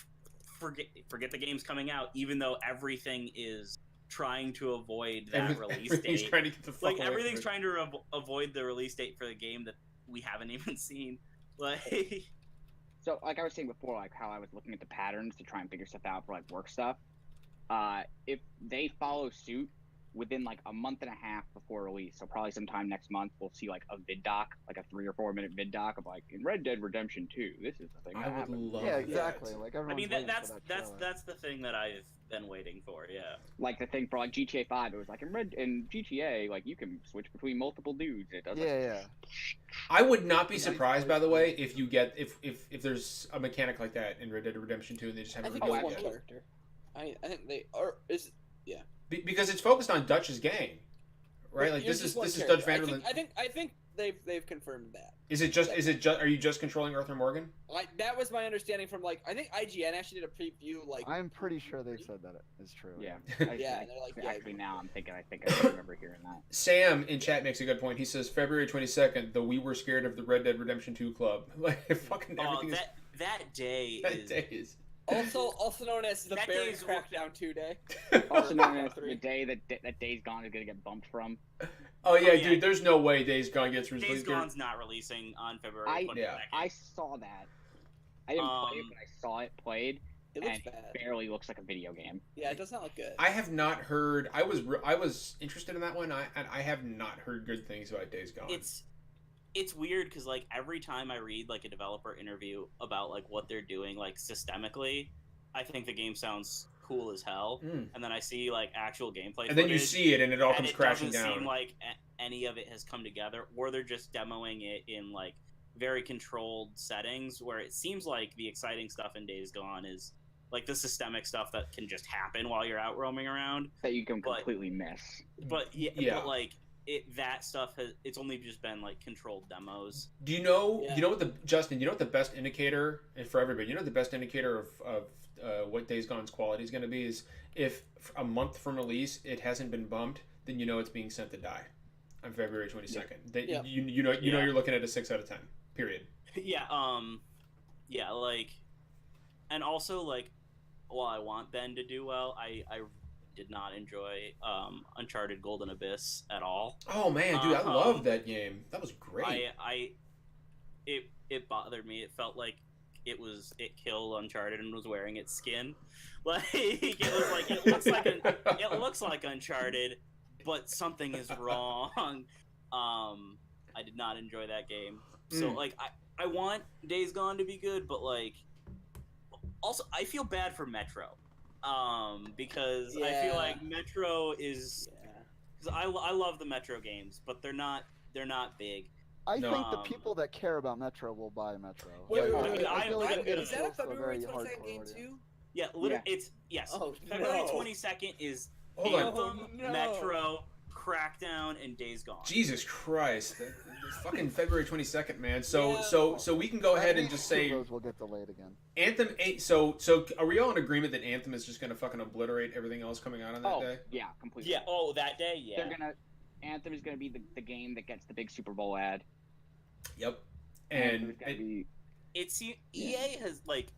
forget the game's coming out, even though everything is trying to avoid that release Everything's date. trying to get the fuck Like away everything's from it. trying to avoid the release date for the game that we haven't even seen. Like So, like I was saying before, like how I was looking at the patterns to try and figure stuff out for like work stuff. If they follow suit within like a month and a half before release, so probably sometime next month, we'll see like a vid doc, like a 3 or 4 minute vid doc of like in Red Dead Redemption 2, this is the thing. I that would happened. love Yeah, that. exactly. Like I everyone's mean waiting that's for that that's trailer. that's the thing that I've been waiting for. Yeah. Like the thing for like GTA 5, it was like in GTA, like you can switch between multiple dudes. It does. Yeah, yeah. I would not be surprised, by the way, if you get if there's a mechanic like that in Red Dead Redemption 2 and they just I haven't think revealed it's it one yet. character. I think they are is Because it's focused on Dutch's gang, right? Like It's this just one is character. Dutch Vanderland. I think they've confirmed that. Is it just are you just controlling Arthur Morgan? That was my understanding from I think IGN actually did a preview I'm pretty sure they've said that is true. Yeah. Yeah, and they're like, yeah. Actually, now I'm thinking. I think I remember hearing that. Sam in chat makes a good point. He says February 22nd, the We Were Scared of the Red Dead Redemption 2 club. Like fucking everything is that day that is day is. Also known as the That Barry day's Crackdown 2 day. Also known as Three. the day that Days Gone is gonna get bumped from. Oh yeah, yeah. dude. There's no way Days Gone gets Days released. Gone's not releasing on February I 22nd. yeah. I saw that. I didn't play it, but I saw it played, It looks and bad. it barely looks like a video game. Yeah, it does not look good. I have not heard. I was interested in that one. I have not heard good things about Days Gone. It's weird because like every time I read like a developer interview about like what they're doing like systemically, I think the game sounds cool as hell, and then I see like actual gameplay and then you footage, see it, and it all and comes it crashing doesn't down. seem like any of it has come together, or they're just demoing it in like very controlled settings where it seems like the exciting stuff in Days Gone is like the systemic stuff that can just happen while you're out roaming around. That you can But- completely miss. But Yeah. but like that stuff it's only just been like controlled demos. Do you know? Yeah. You know what Justin? You know what the best indicator, and for everybody, you know what the best indicator of what Days Gone's quality is going to be is if a month from release it hasn't been bumped, then you know it's being sent to die on February 22nd. Yeah. You know you're looking at a 6 out of 10. Period. Yeah, like, and also like, while I want Ben to do well, I did not enjoy Uncharted Golden Abyss at all. Oh man, dude, I love that game. That was great. It bothered me. It felt like it killed Uncharted and was wearing its skin. Like it was like it looks like Uncharted, but something is wrong. I did not enjoy that game. So like I want Days Gone to be good, but like also I feel bad for Metro. Because I feel like Metro is cause I love the Metro games, but they're not big. I No. think the people that care about Metro will buy Metro. Wait, Like, wait, I feel like is that a appeals to February very 22nd hardcore game audience. too? Yeah, literally, Yeah. it's yes. Oh, February no. 22nd is Hold on. Anthem, no. Metro, Crackdown, and Days Gone. Jesus Christ, the fucking February 22nd, man. So Yeah. so we can go ahead and I just think say two of those will get delayed again. Anthem. So are we all in agreement that Anthem is just gonna fucking obliterate everything else coming out on that Oh, day? yeah, completely. Yeah. Oh, that day. Yeah. Anthem is gonna be the game that gets the big Super Bowl ad. Yep. Anthem And is gonna be It's EA has like,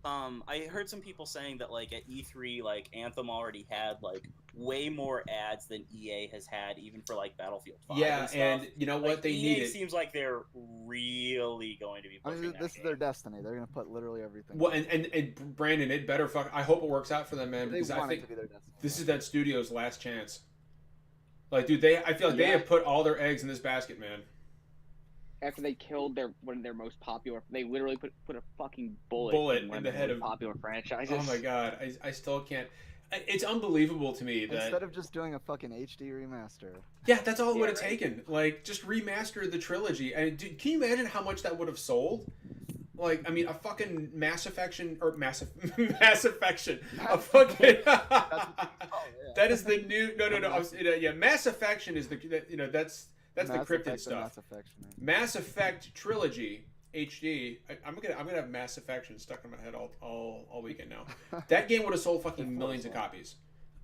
I heard some people saying that like at E3 like Anthem already had like way more ads than EA has had even for like Battlefield 5. yeah, and stuff. and you know what, Like, they EA need it. seems like they're really going to be I pushing mean, that this is game. their destiny. They're gonna put literally everything. Well, and Brandon, it better fuck. I hope it works out for them, man, they because I want it think to be their destiny. this is that studio's last chance. Like, dude, I feel like they Yeah. have put all their eggs in this basket, man. after they killed one of their most popular, they literally put a fucking Bullet in one in of the their head most of. popular franchises. Oh my god, I still can't. It's unbelievable to me that Instead of just doing a fucking HD remaster. yeah, that's all it Yeah, would have right. taken. Like just remaster the trilogy. And dude, can you imagine how much that would have sold? Like, I mean, a fucking Mass Affection or Mass Affection, a fucking. That's what they call it, yeah. That is the new. No. Yeah, Mass Affection is the. That's the Mass cryptid Effect and stuff. Mass Affection. Mass Effect trilogy HD. I'm gonna have Mass Affection stuck in my head all weekend now. That game would have sold fucking millions of copies.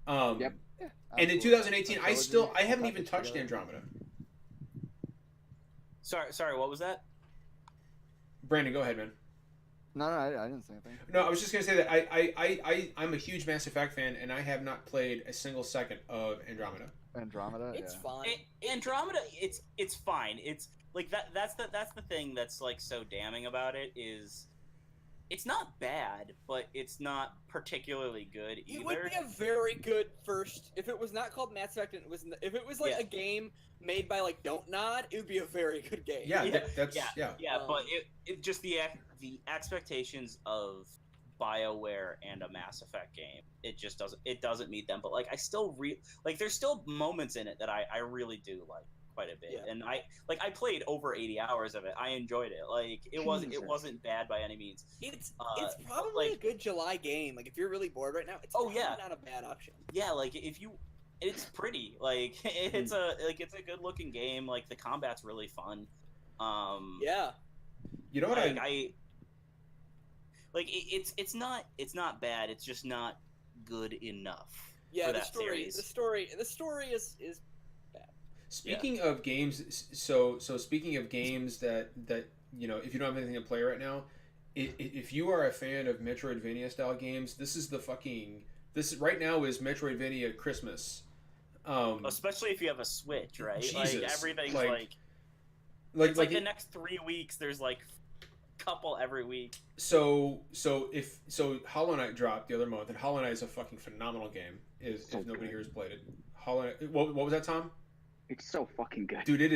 Yep. Yeah, And in absolutely. 2018, A trilogy, I haven't even packaged touched together. Andromeda. Sorry, what was that? Brandon, go ahead, man. No, I didn't say anything. No, I was just gonna say that I'm a huge Mass Effect fan, and I have not played a single second of Andromeda. Andromeda. It's yeah. fine. Andromeda, it's fine. It's like that's the thing that's like so damning about it is it's not bad, but it's not particularly good either. It would be a very good first if it was not called Mass Effect and if it was like Yeah. a game made by like Don't Nod, it would be a very good game. Yeah, Yeah, that's yeah. Um, But it just the expectations of BioWare and a Mass Effect game, it just doesn't meet them. But like I still there's still moments in it that I really do like quite a bit. Yeah. And I played over 80 hours of it. I enjoyed it. Like it Jesus. wasn't bad by any means. It's like- probably a good July game. Like if you're really bored right now, it's Oh, probably yeah. not a bad option. Yeah, like if you it's pretty. Like it's a good looking game. Like the combat's really fun. Yeah. You know what I like it's not bad. It's just not good enough. Yeah, for the that story series. the story is Speaking of games, so speaking of games that if you don't have anything to play right now, if you are a fan of Metroidvania style games, this right now is Metroidvania Christmas. Especially if you have a Switch, right? Jesus, like everything's like it's like the next 3 weeks. There's like a couple every week. So Hollow Knight dropped the other month, and Hollow Knight is a fucking phenomenal game. If nobody here has played it, Hollow Knight. What was that, Tom? It's so fucking good. Dude, that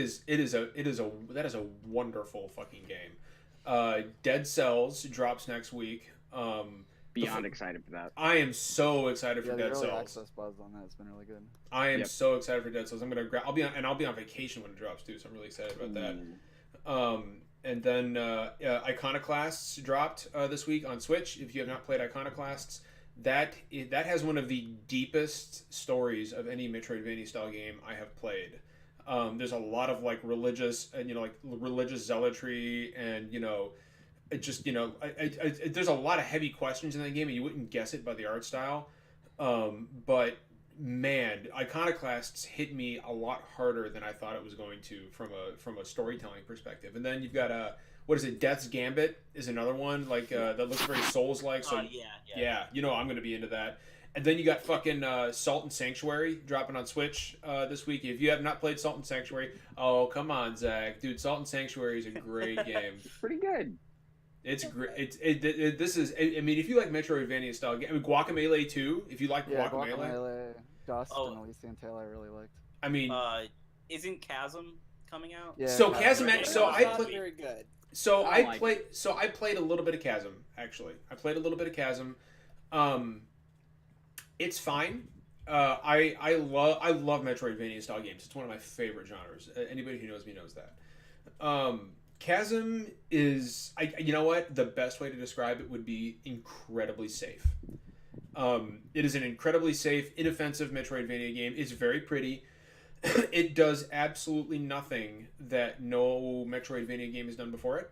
is a wonderful fucking game. Dead Cells drops next week. Beyond excited for that. I am so excited for Yeah, the Dead early Cells. access buzz on that has been really good. I am Yep. so excited for Dead Cells. I'll be on vacation when it drops too, so I'm really excited about that. Ooh. And then Iconoclasts dropped this week on Switch. If you have not played Iconoclasts, that has one of the deepest stories of any Metroidvania style game I have played. There's a lot of like religious and religious zealotry, and it just there's a lot of heavy questions in that game, and you wouldn't guess it by the art style. But man, Iconoclasts hit me a lot harder than I thought it was going to from a storytelling perspective. And then you've got what is it? Death's Gambit is another one that looks very Souls-like. So yeah, I'm going to be into that. And then you got fucking Salt and Sanctuary dropping on Switch this week. If you have not played Salt and Sanctuary, oh come on, Zach, dude, Salt and Sanctuary is a great game. It's pretty good. It's great. This is. I mean, if you like Metroidvania style game, Guacamelee 2. If you like Yeah, Guacamelee, Guacamelee, Dust, Oh. and Elysian Tale I really liked. I mean, Isn't Chasm coming out? Yeah, So Chasm- Chasm- so It's I not play- very good. so Oh I my- played a little bit of Chasm actually. I played a little bit of Chasm. It's fine. I love Metroidvania style games. It's one of my favorite genres. Anybody who knows me knows that. Chasm is you know what? The best way to describe it would be incredibly safe. It is an incredibly safe, inoffensive Metroidvania game. It's very pretty. It does absolutely nothing that no Metroidvania game has done before it.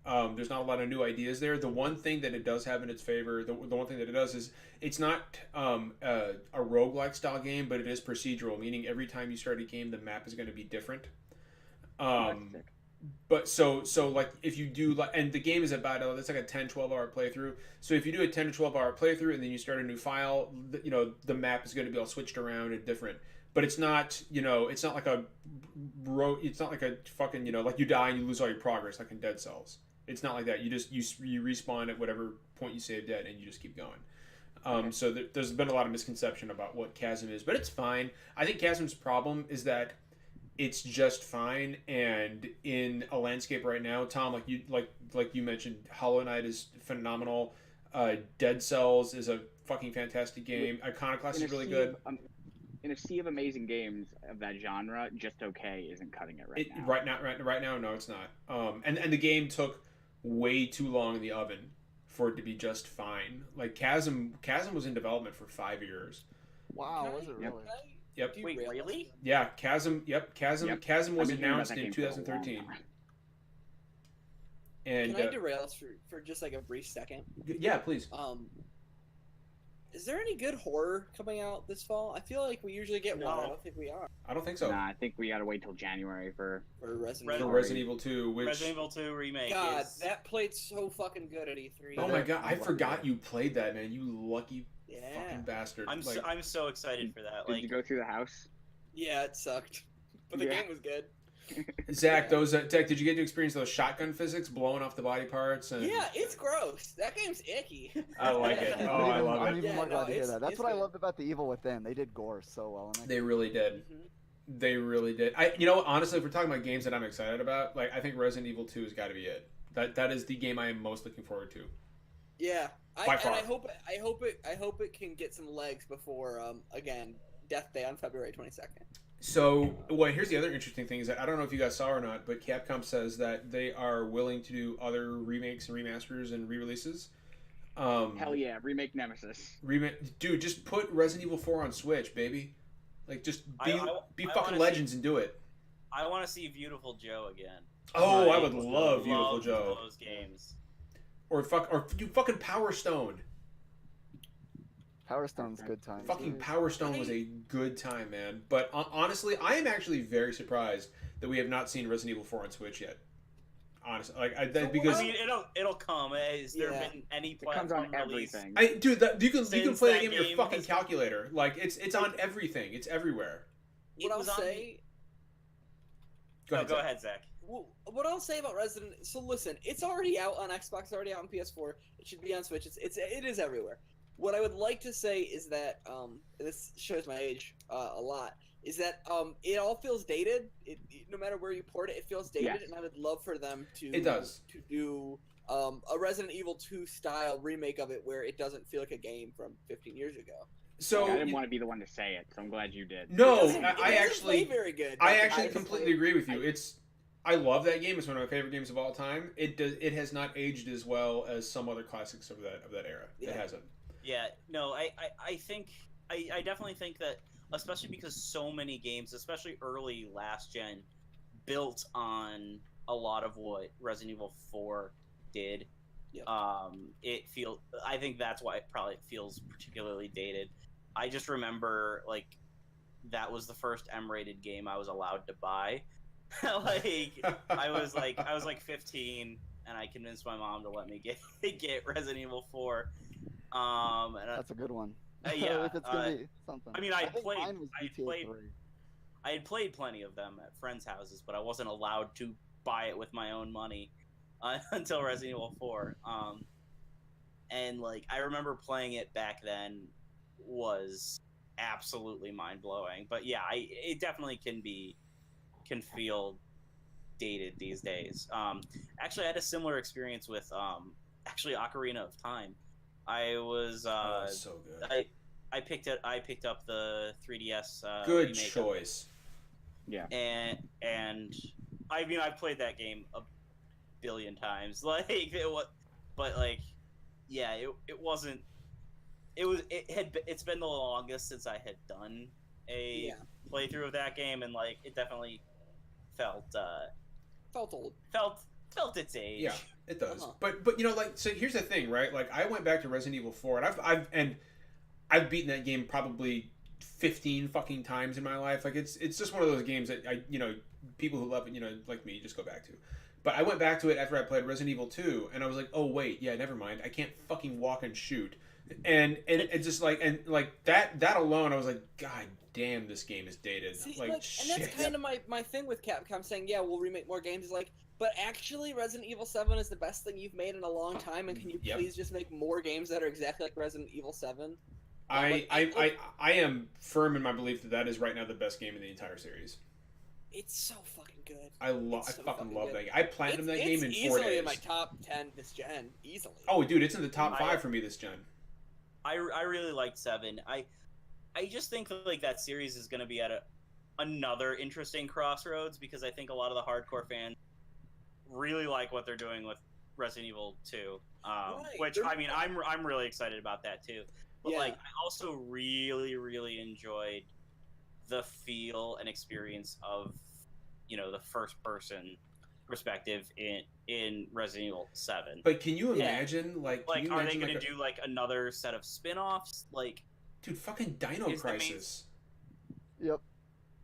There's not a lot of new ideas there. The one thing that it does have in its favor, the one thing that it does is it's not a roguelike style game, but it is procedural, meaning every time you start a game, the map is going to be different. But so like if you do and the game is about it's like a 10-12 hour playthrough. So if you do a 10 to 12 hour playthrough and then you start a new file, the map is going to be all switched around and different. But it's not it's not like a fucking like you die and you lose all your progress like in Dead Cells. It's not like that. You just you respawn at whatever point you save dead and you just keep going. So there's been a lot of misconception about what Chasm is, but it's fine. I think Chasm's problem is that it's just fine. And in a landscape right now, Tom, like you mentioned, Hollow Knight is phenomenal. Dead Cells is a fucking fantastic game. Iconoclast is really good. In a sea of amazing games of that genre, just okay isn't cutting it now. Right now, no, it's not. And the game took way too long in the oven for it to be just fine. Like Chasm was in development for 5 years. Wow, was it really? Yep. Wait, really? Yeah, Chasm. Yep, Chasm. Yep. Chasm was I've been hearing about announced that in game for a long 2013. time. And Can I derail us for just like a brief second? yeah, please. Is there any good horror coming out this fall? I feel like we usually get one. I don't think we are. I don't think so. Nah, I think we gotta wait till January for Resident For Evil. Resident Evil 2, which Resident Evil 2 remake. God, is... that played so fucking good at E3. oh my god, I forgot you played that, man. You lucky Yeah. fucking bastard. I'm so excited for that. Did Like, you go through the house? Yeah, it sucked, but the Yeah. game was good. Zach, Zach, did you get to experience those shotgun physics blowing off the body parts? And Yeah, it's gross. That game's icky. I like it. Oh, I love I'm it. even Yeah, more no, glad to hear it's- that. That's it's what I good. loved about The Evil Within. They did gore so well. And They really did. Mhm. They really did. Honestly, if we're talking about games that I'm excited about, like I think Resident Evil 2 has got to be it. That is the game I am most looking forward to. Yeah, By far. I hope it can get some legs before again Death Day on February 22nd. So, well, here's the other interesting thing is that I don't know if you guys saw or not, but Capcom says that they are willing to do other remakes and remasters and re-releases. Hell yeah, remake Nemesis. Dude, just put Resident Evil 4 on Switch, baby. Like, just be I fucking wanna legends and do it. I want to see Beautiful Joe again. Oh, I Like, would love Beautiful Joe. Those games. Or you fucking Power Stone. Power Stone's good time. Fucking Power Stone was a good time, man. But honestly, I am actually very surprised that we have not seen Resident Evil 4 on Switch yet. Honestly, because I mean, it'll come. Has there Yeah. been any It comes platform on release? everything. you can Since play that the game with your game fucking has- calculator. Like it's on everything. It's everywhere. It What was I'll on say, Go ahead. Go Zach. ahead, Zach. what I'll say about Resident. So listen, it's already out on Xbox, it's already out on PS4. It should be on Switch. It is everywhere. What I would like to say is that this shows my age a lot. Is that it all feels dated. No matter where you port it, it feels dated, Yes. and I would love for them to It does. to do a Resident Evil 2 style remake of it where it doesn't feel like a game from 15 years ago. So I didn't want to be the one to say it, so I'm glad you did. no, It doesn't- I it doesn't actually play very good. I but actually just completely play- agree with you. I love that game. It's one of my favorite games of all time. It has not aged as well as some other classics of that era. Yeah. It hasn't. Yeah, no, I think I definitely think that, especially because so many games, especially early last gen, built on a lot of what Resident Evil 4 did. Yep. I think that's why it probably feels particularly dated. I just remember like that was the first M-rated game I was allowed to buy. Like I was like 15 and I convinced my mom to let me get Resident Evil 4. And That's a good one. yeah, If it's gonna be something. I mean, I think played- mine was I GTA played- 3. I had played plenty of them at friends' houses, but I wasn't allowed to buy it with my own money until Resident Evil 4. And like I remember playing it back then was absolutely mind blowing. But yeah, it definitely can feel dated these days. Actually, I had a similar experience with actually Ocarina of Time. I was Oh, so good. I picked up the 3DS. Good remake of it. choice. Yeah. And I mean I've played that game a billion times. Like it was, but like yeah, it wasn't. It's been the longest since I had done a Yeah. playthrough of that game, and like it definitely felt Felt old. felt its age. Yeah, it does. Uh-huh. But like so here's the thing, right? Like I went back to Resident Evil 4 and I've beaten that game probably 15 fucking times in my life. Like it's just one of those games that people who love it, like me, just go back to. But I went back to it after I played Resident Evil 2 and I was like, "Oh wait, yeah, never mind. I can't fucking walk and shoot." And it's just like that alone I was like, "God damn, this game is dated." See, like and shit. that's kind of my thing with Capcom saying, yeah, we'll remake more games. Is like, but actually, Resident Evil 7 is the best thing you've made in a long time, and can you Yep. please just make more games that are exactly like Resident Evil 7? I am firm in my belief that is right now the best game in the entire series. It's so fucking good. I It's so fucking love good. that game. I platinumed that game in 4 easily days. in my top 10 this gen, easily. Oh, dude, it's in the top I- 5 for me this gen. I really liked 7. I just think like that series is going to be at another interesting crossroads, because I think a lot of the hardcore fans really like what they're doing with Resident Evil 2, Right. which I mean I'm really excited about that too. But Yeah. like I also really enjoyed the feel and experience of the first person perspective in Resident Evil 7. But can you Yeah. imagine, like, Like, are they imagine, going to do like another set of spin-offs? Like, dude, fucking Dino Is the main- Crisis. Yep.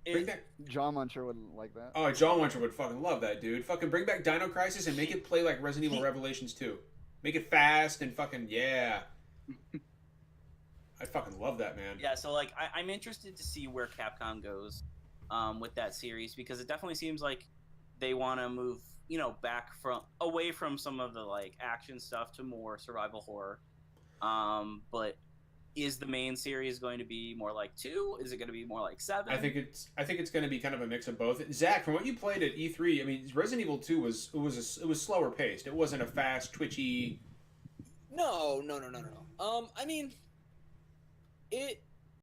Bring is, back. Jaw Muncher wouldn't like that. Oh, John Winter would fucking love that, dude. Fucking bring back Dino Crisis and make it play like Resident Evil Revelations 2. Make it fast and fucking, yeah. I fucking love that, man. yeah, so like I'm interested to see where Capcom goes with that series, because it definitely seems like they want to move back away from some of the like action stuff to more survival horror. But is the main series going to be more like 2? Is it going to be more like 7? I think it's going to be kind of a mix of both. Zach, from what you played at E3, I mean, Resident Evil 2 was slower paced. It wasn't a fast, twitchy. No. I mean,